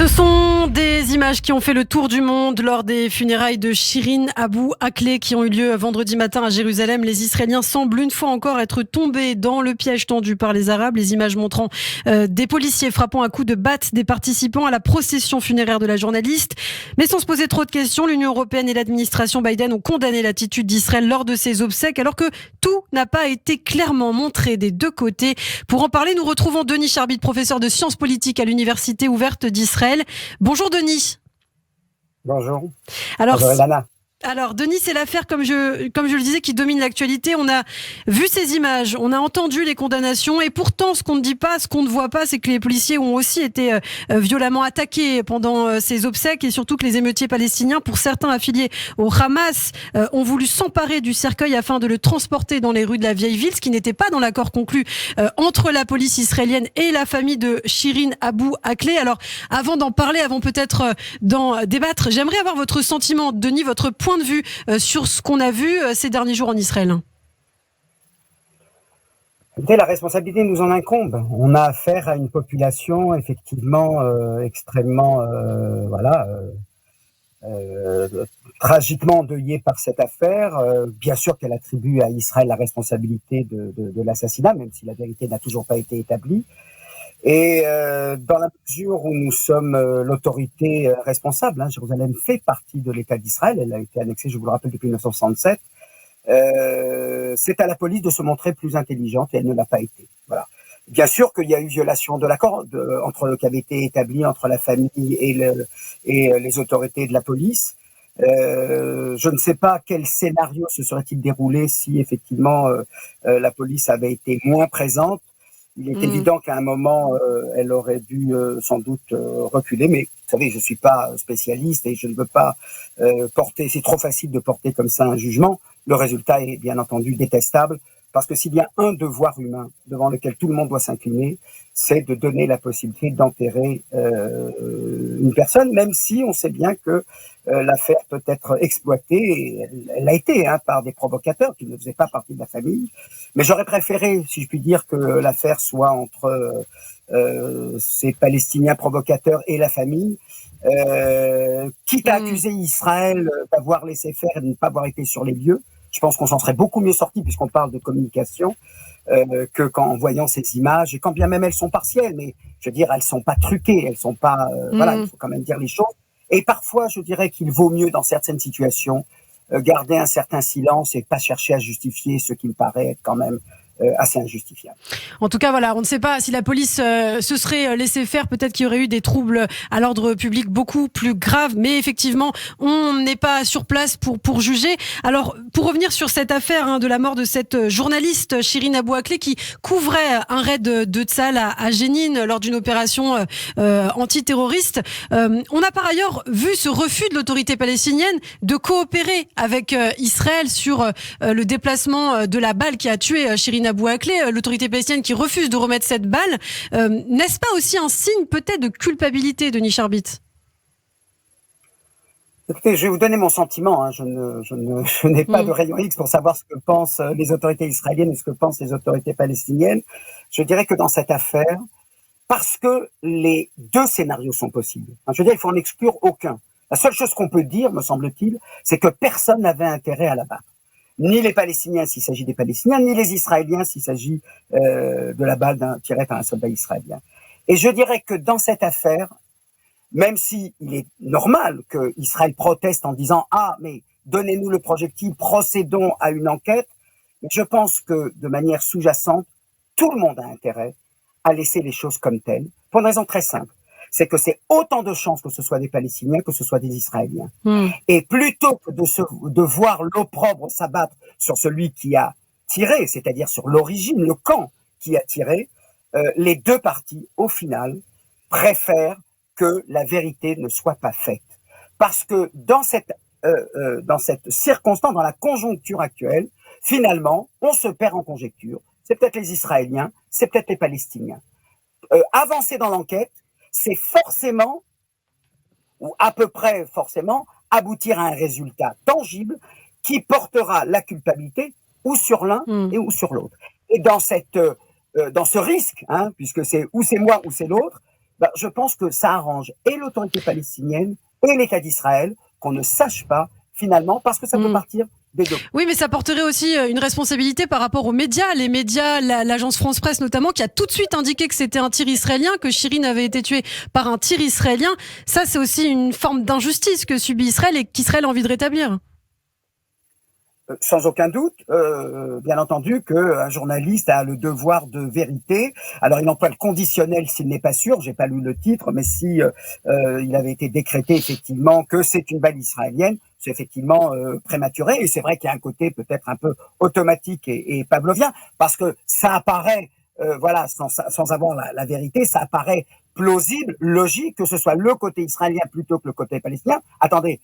Ce sont des images qui ont fait le tour du monde lors des funérailles de Shirin Abu Akleh qui ont eu lieu vendredi matin à Jérusalem. Les Israéliens semblent une fois encore être tombés dans le piège tendu par les Arabes. Les images montrant des policiers frappant à coups de batte des participants à la procession funéraire de la journaliste. Mais sans se poser trop de questions, l'Union européenne et l'administration Biden ont condamné l'attitude d'Israël lors de ses obsèques alors que tout n'a pas été clairement montré des deux côtés. Pour en parler, nous retrouvons Denis Charbit, professeur de sciences politiques à l'Université ouverte d'Israël. Bonjour Denis. Bonjour. Bonjour Elana. Alors Denis, c'est l'affaire, comme je le disais, qui domine l'actualité. On a vu ces images, on a entendu les condamnations et pourtant ce qu'on ne dit pas, ce qu'on ne voit pas, c'est que les policiers ont aussi été violemment attaqués pendant ces obsèques et surtout que les émeutiers palestiniens, pour certains affiliés au Hamas, ont voulu s'emparer du cercueil afin de le transporter dans les rues de la vieille ville, ce qui n'était pas dans l'accord conclu entre la police israélienne et la famille de Shirin Abu Akleh. Alors avant d'en parler, avant peut-être d'en débattre, j'aimerais avoir votre sentiment, Denis, votre point de vue sur ce qu'on a vu ces derniers jours en Israël. La responsabilité nous en incombe. On a affaire à une population effectivement extrêmement tragiquement endeuillée par cette affaire. Bien sûr qu'elle attribue à Israël la responsabilité de l'assassinat, même si la vérité n'a toujours pas été établie. Et dans la mesure où nous sommes l'autorité responsable, Jérusalem fait partie de l'État d'Israël, elle a été annexée, je vous le rappelle, depuis 1967, c'est à la police de se montrer plus intelligente et elle ne l'a pas été. Voilà. Bien sûr qu'il y a eu violation de l'accord qui avait été établi entre la famille et les autorités de la police. Je ne sais pas quel scénario se serait-il déroulé si effectivement la police avait été moins présente. Il est évident qu'à un moment, elle aurait dû sans doute reculer, mais vous savez, je ne suis pas spécialiste et je ne veux pas porter, c'est trop facile de porter comme ça un jugement. Le résultat est bien entendu détestable, parce que s'il y a un devoir humain devant lequel tout le monde doit s'incliner, c'est de donner la possibilité d'enterrer une personne, même si on sait bien que l'affaire peut être exploitée, et elle a été par des provocateurs qui ne faisaient pas partie de la famille. Mais j'aurais préféré, si je puis dire, que l'affaire soit entre ces Palestiniens provocateurs et la famille, quitte à accuser Israël d'avoir laissé faire et de ne pas avoir été sur les lieux. Je pense qu'on s'en serait beaucoup mieux sorti, puisqu'on parle de communication, que qu'en voyant ces images, et quand bien même elles sont partielles, mais je veux dire, elles sont pas truquées, elles sont pas, voilà, il faut quand même dire les choses. Et parfois, je dirais qu'il vaut mieux, dans certaines situations, garder un certain silence et pas chercher à justifier ce qui me paraît être quand même assez injustifiable. En tout cas, voilà, on ne sait pas si la police se serait laissé faire. Peut-être qu'il y aurait eu des troubles à l'ordre public beaucoup plus graves. Mais effectivement, on n'est pas sur place pour juger. Alors, pour revenir sur cette affaire de la mort de cette journaliste Shirin Abu Akleh qui couvrait un raid de Tsahal à Jénine lors d'une opération antiterroriste, on a par ailleurs vu ce refus de l'autorité palestinienne de coopérer avec Israël sur le déplacement de la balle qui a tué Shirin Abu Akleh, l'autorité palestinienne qui refuse de remettre cette balle. N'est-ce pas aussi un signe peut-être de culpabilité, Denis Charbit ? Écoutez, je vais vous donner mon sentiment. Je n'ai pas de rayon X pour savoir ce que pensent les autorités israéliennes et ce que pensent les autorités palestiniennes. Je dirais que dans cette affaire, parce que les deux scénarios sont possibles, je veux dire, il faut en exclure aucun. La seule chose qu'on peut dire, me semble-t-il, c'est que personne n'avait intérêt à la battre. Ni les Palestiniens s'il s'agit des Palestiniens, ni les Israéliens s'il s'agit de la balle tirée par un soldat israélien. Et je dirais que dans cette affaire, même si il est normal que Israël proteste en disant « Ah, mais donnez-nous le projectile, procédons à une enquête », je pense que de manière sous-jacente, tout le monde a intérêt à laisser les choses comme telles, pour une raison très simple. C'est que c'est autant de chances que ce soit des Palestiniens que ce soit des Israéliens. Et plutôt que de voir l'opprobre s'abattre sur celui qui a tiré, c'est-à-dire sur l'origine, le camp qui a tiré, les deux parties, au final, préfèrent que la vérité ne soit pas faite. Parce que dans cette circonstance, dans la conjoncture actuelle, finalement, on se perd en conjecture. C'est peut-être les Israéliens, c'est peut-être les Palestiniens. Avancer dans l'enquête, c'est forcément, ou à peu près forcément, aboutir à un résultat tangible qui portera la culpabilité ou sur l'un et ou sur l'autre. Et dans ce risque, puisque c'est ou c'est moi ou c'est l'autre, je pense que ça arrange et l'autorité palestinienne et l'État d'Israël qu'on ne sache pas finalement, parce que ça peut partir des deux. Oui, mais ça porterait aussi une responsabilité par rapport aux médias. Les médias, l'agence France Presse notamment, qui a tout de suite indiqué que c'était un tir israélien, que Shirin avait été tué par un tir israélien. Ça, c'est aussi une forme d'injustice que subit Israël et qu'Israël a envie de rétablir. Sans aucun doute, bien entendu, qu'un journaliste a le devoir de vérité. Alors, il emploie le conditionnel s'il n'est pas sûr. J'ai pas lu le titre, mais si il avait été décrété effectivement que c'est une balle israélienne, c'est effectivement prématuré. Et c'est vrai qu'il y a un côté peut-être un peu automatique et pavlovien, parce que ça apparaît, voilà, sans avoir la vérité, ça apparaît plausible, logique, que ce soit le côté israélien plutôt que le côté palestinien. Attendez,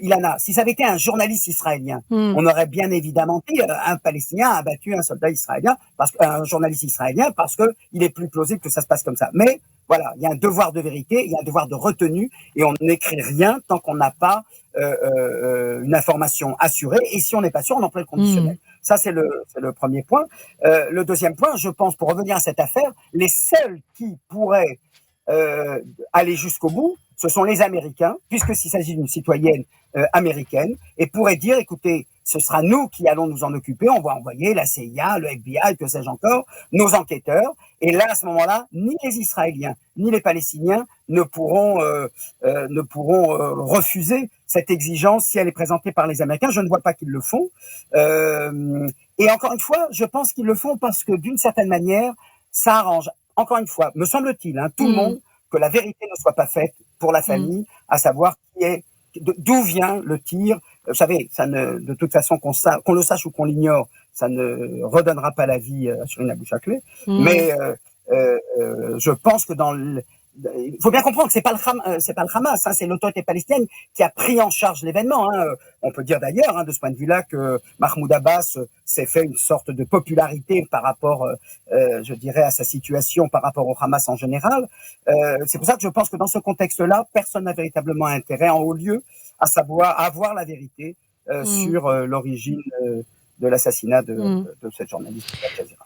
Ilana, si ça avait été un journaliste israélien, on aurait bien évidemment dit un Palestinien a battu un soldat israélien, un journaliste israélien, parce que il est plus plausible que ça se passe comme ça. Mais voilà, il y a un devoir de vérité, il y a un devoir de retenue, et on n'écrit rien tant qu'on n'a pas une information assurée. Et si on n'est pas sûr, on emploie le conditionnel. Ça, c'est le premier point. Le deuxième point, je pense, pour revenir à cette affaire, les seuls qui pourraient aller jusqu'au bout, ce sont les Américains, puisque s'il s'agit d'une citoyenne américaine, et pourraient dire, écoutez, ce sera nous qui allons nous en occuper, on va envoyer la CIA, le FBI, que sais-je encore, nos enquêteurs, et là, à ce moment-là, ni les Israéliens, ni les Palestiniens ne pourront refuser cette exigence si elle est présentée par les Américains. Je ne vois pas qu'ils le font. Et encore une fois, je pense qu'ils le font parce que, d'une certaine manière, ça arrange, encore une fois, me semble-t-il, tout le monde, que la vérité ne soit pas faite pour la famille, à savoir d'où vient le tir. Vous savez, de toute façon, qu'on le sache ou qu'on l'ignore, ça ne redonnera pas la vie à Shirin Abu Akleh. Mais je pense que il faut bien comprendre que c'est pas le Hamas, c'est l'autorité palestinienne qui a pris en charge l'événement. On peut dire d'ailleurs, de ce point de vue-là, que Mahmoud Abbas s'est fait une sorte de popularité par rapport, je dirais, à sa situation par rapport au Hamas en général. C'est pour ça que je pense que dans ce contexte-là, personne n'a véritablement intérêt en haut lieu à avoir la vérité sur l'origine de l'assassinat de cette journaliste.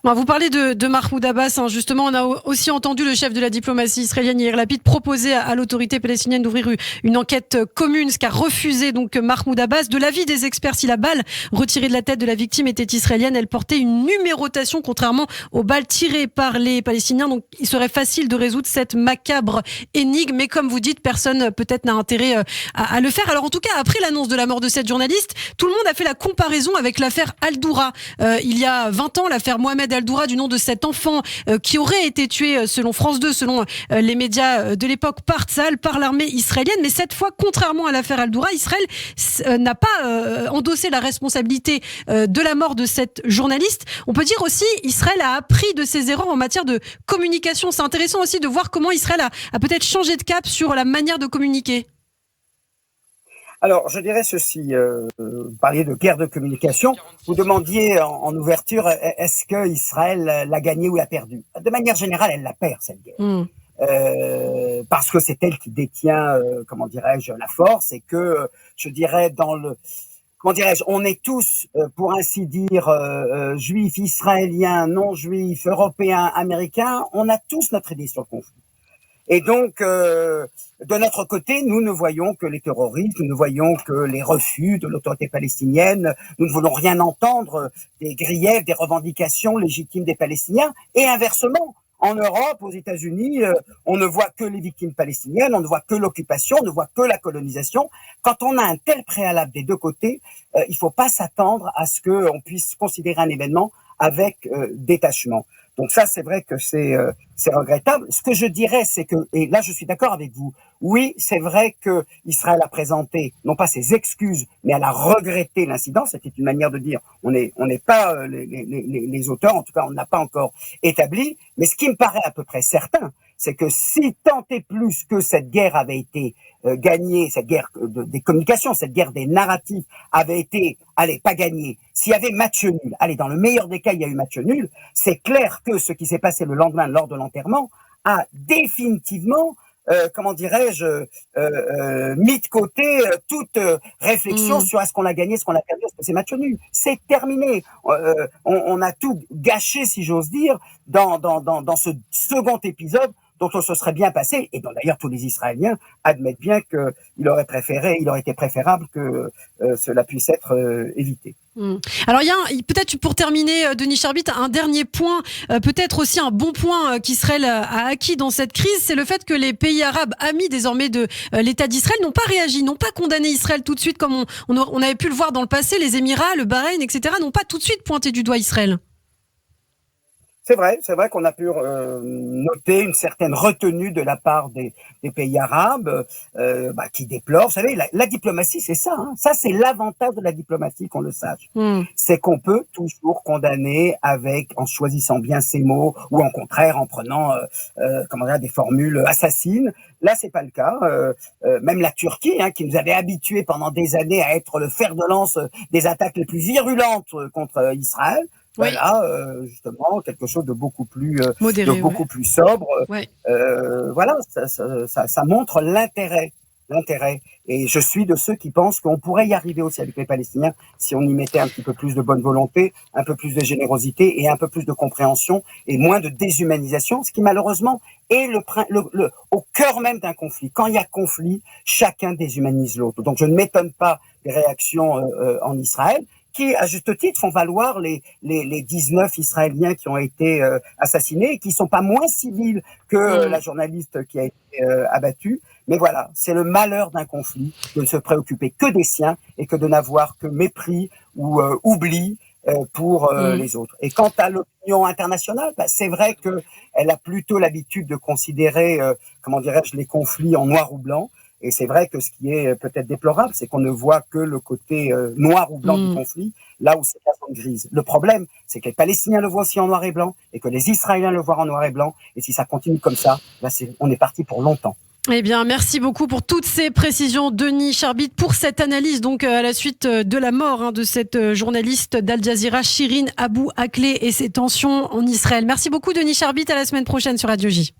Vous parlez de Mahmoud Abbas, justement, on a aussi entendu le chef de la diplomatie israélienne, Yair Lapid, proposer à l'autorité palestinienne d'ouvrir une enquête commune, ce qu'a refusé donc Mahmoud Abbas. De l'avis des experts, si la balle retirée de la tête de la victime était israélienne, elle portait une numérotation, contrairement aux balles tirées par les Palestiniens. Donc il serait facile de résoudre cette macabre énigme, mais comme vous dites, personne peut-être n'a intérêt à le faire. Alors en tout cas, après l'annonce de la mort de cette journaliste, tout le monde a fait la comparaison avec l'affaire Al-Doura. Il y a 20 ans, l'affaire Mohamed Al-Doura, du nom de cet enfant qui aurait été tué, selon France 2, selon les médias de l'époque, par Tzahal, par l'armée israélienne. Mais cette fois, contrairement à l'affaire Al-Doura, Israël n'a pas endossé la responsabilité de la mort de cette journaliste. On peut dire aussi, Israël a appris de ses erreurs en matière de communication. C'est intéressant aussi de voir comment Israël a peut-être changé de cap sur la manière de communiquer. Alors, je dirais ceci, vous parliez de guerre de communication, vous demandiez en ouverture, est-ce que Israël l'a gagné ou l'a perdu? De manière générale, elle la perd, cette guerre. Parce que c'est elle qui détient, comment dirais-je, la force, et que, je dirais, on est tous, pour ainsi dire, juifs, israéliens, non-juifs, européens, américains, on a tous notre idée sur le conflit. Et donc, de notre côté, nous ne voyons que les terroristes, nous ne voyons que les refus de l'autorité palestinienne, nous ne voulons rien entendre des griefs, des revendications légitimes des Palestiniens, et inversement. En Europe, aux États-Unis, on ne voit que les victimes palestiniennes, on ne voit que l'occupation, on ne voit que la colonisation. Quand on a un tel préalable des deux côtés, il ne faut pas s'attendre à ce qu'on puisse considérer un événement avec détachement. Donc ça, c'est vrai que c'est regrettable. Ce que je dirais, c'est que, et là je suis d'accord avec vous, oui, c'est vrai que Israël a présenté, non pas ses excuses, mais elle a regretté l'incident. C'était une manière de dire, on n'est pas les auteurs, en tout cas on ne l'a pas encore établi. Mais ce qui me paraît à peu près certain, c'est que si tant est plus que cette guerre avait été gagnée, cette guerre des communications, cette guerre des narratifs avait été, pas gagnée, s'il y avait match nul, dans le meilleur des cas, il y a eu match nul, c'est clair que ce qui s'est passé le lendemain lors de l'enterrement a définitivement, comment dirais-je, mis de côté toute réflexion sur est-ce qu'on a gagné, est-ce qu'on a perdu, est-ce que c'est match nul. C'est terminé. On a tout gâché, si j'ose dire, dans ce second épisode dont on se serait bien passé, et dont d'ailleurs tous les Israéliens admettent bien qu'il aurait été préférable que cela puisse être évité. Alors, il y a peut-être pour terminer, Denis Charbit, un dernier point, peut-être aussi un bon point qu'Israël a acquis dans cette crise, c'est le fait que les pays arabes amis désormais de l'État d'Israël n'ont pas réagi, n'ont pas condamné Israël tout de suite comme on avait pu le voir dans le passé. Les Émirats, le Bahreïn, etc. n'ont pas tout de suite pointé du doigt Israël. C'est vrai qu'on a pu noter une certaine retenue de la part des pays arabes qui déplorent. Vous savez, la diplomatie, c'est ça. Hein. Ça, c'est l'avantage de la diplomatie, qu'on le sache. C'est qu'on peut toujours condamner en choisissant bien ses mots, ou en contraire en prenant des formules assassines. Là, c'est pas le cas. Même la Turquie, qui nous avait habitués pendant des années à être le fer de lance des attaques les plus virulentes contre Israël. Oui. Voilà, justement, quelque chose de beaucoup plus modéré, plus sobre. Ouais. Voilà, ça montre l'intérêt. Et je suis de ceux qui pensent qu'on pourrait y arriver aussi avec les Palestiniens si on y mettait un petit peu plus de bonne volonté, un peu plus de générosité et un peu plus de compréhension et moins de déshumanisation, ce qui malheureusement est au cœur même d'un conflit. Quand il y a conflit, chacun déshumanise l'autre. Donc je ne m'étonne pas des réactions en Israël, qui, à juste titre, font valoir les 19 Israéliens qui ont été assassinés et qui sont pas moins civils que la journaliste qui a été abattue. Mais voilà, c'est le malheur d'un conflit de ne se préoccuper que des siens et que de n'avoir que mépris ou oubli pour les autres. Et quant à l'opinion internationale, c'est vrai qu'elle a plutôt l'habitude de considérer, les conflits en noir ou blanc. Et c'est vrai que ce qui est peut-être déplorable, c'est qu'on ne voit que le côté noir ou blanc du conflit, là où c'est la zone grise. Le problème, c'est que les Palestiniens le voient aussi en noir et blanc, et que les Israéliens le voient en noir et blanc. Et si ça continue comme ça, là, on est parti pour longtemps. Eh bien, merci beaucoup pour toutes ces précisions, Denis Charbit, pour cette analyse, donc à la suite de la mort de cette journaliste d'Al Jazeera, Shirin Abu Akleh, et ses tensions en Israël. Merci beaucoup, Denis Charbit. À la semaine prochaine sur Radio J.